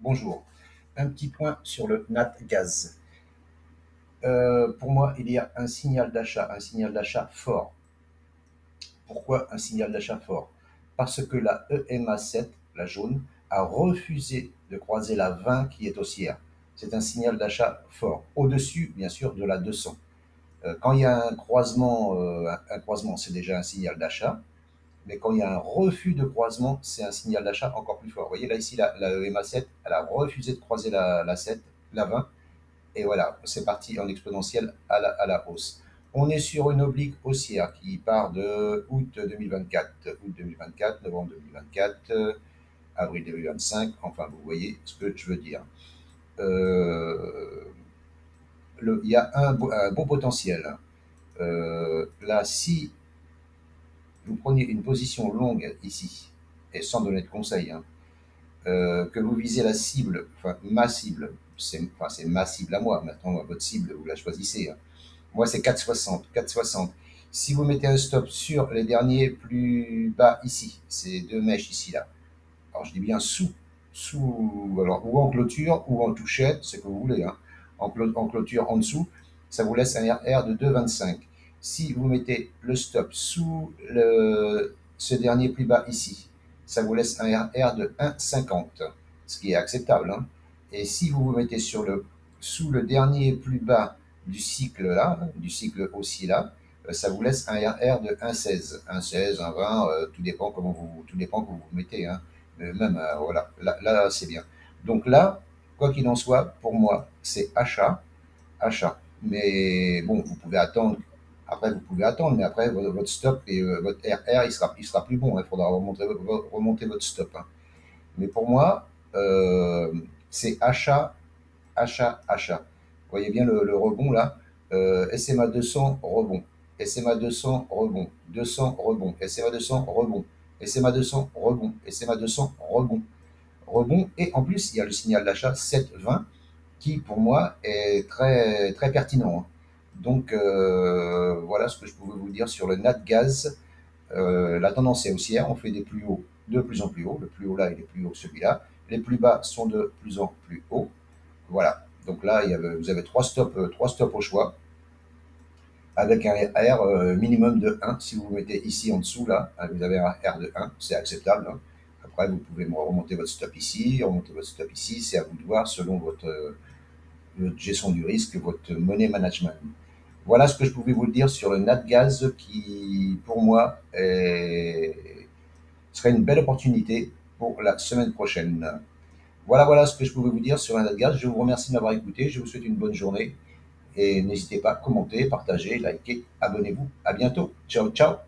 bonjour. Un petit point sur le NatGaz. Pour moi, il y a un signal d'achat fort. Pourquoi un signal d'achat fort? Parce que la EMA7, la jaune, a refusé de croiser la 20 qui est haussière. C'est un signal d'achat fort, au-dessus, bien sûr, de la 200. Quand il y a un croisement, c'est déjà un signal d'achat. Mais quand il y a un refus de croisement, c'est un signal d'achat encore plus fort. Vous voyez là, ici, la EMA7, elle a refusé de croiser la 7, la 20, et voilà, c'est parti en exponentielle à la hausse. On est sur une oblique haussière qui part de août 2024, novembre 2024, avril 2025, enfin vous voyez ce que je veux dire. Il y a un bon potentiel. Là, si vous preniez une position longue ici, et sans donner de conseils, hein, que vous visez la cible, enfin ma cible, c'est ma cible à moi, maintenant votre cible, vous la choisissez, hein. Moi, c'est 4,60. 4,60. Si vous mettez un stop sur les derniers plus bas ici, ces deux mèches ici, là, alors je dis bien alors, ou en clôture ou en touchette, c'est ce que vous voulez, hein. En clôture en dessous, ça vous laisse un RR de 2,25. Si vous mettez le stop sous ce dernier plus bas ici, ça vous laisse un RR de 1,50, ce qui est acceptable, hein. Et si vous vous mettez sous le dernier plus bas du cycle là, du cycle haussier là, ça vous laisse un RR de 1,16, 1,16, 1,20, tout dépend comment vous mettez, hein. Même, voilà, là c'est bien. Donc là, quoi qu'il en soit, pour moi, c'est achat. Mais bon, vous pouvez attendre. Après, vous pouvez attendre, mais après, votre stop et votre RR, il sera plus bon, hein. Il faudra remonter votre stop, hein. Mais pour moi, c'est achat. Vous voyez bien le rebond là. SMA 200, rebond. SMA 200, rebond. 200, rebond. SMA 200, rebond. SMA 200, rebond. SMA 200, rebond. Rebond. Et en plus, il y a le signal d'achat 7,20 qui, pour moi, est très, très pertinent, hein. Donc, voilà ce que je pouvais vous dire sur le NatGaz. La tendance est haussière. On fait des plus hauts de plus en plus haut. Le plus haut là, il est plus haut que celui-là. Les plus bas sont de plus en plus hauts. Voilà. Donc là, vous avez trois stops au choix, avec un R minimum de 1. Si vous mettez ici en dessous, là, hein, vous avez un R de 1, c'est acceptable, hein. Après, vous pouvez remonter votre stop ici, remonter votre stop ici, c'est à vous de voir selon votre gestion du risque, votre money management. Voilà ce que je pouvais vous dire sur le NatGaz qui, pour moi, serait une belle opportunité pour la semaine prochaine. Voilà ce que je pouvais vous dire sur le NatGaz. Je vous remercie de m'avoir écouté. Je vous souhaite une bonne journée. Et n'hésitez pas à commenter, partager, liker, abonnez-vous. À bientôt. Ciao, ciao.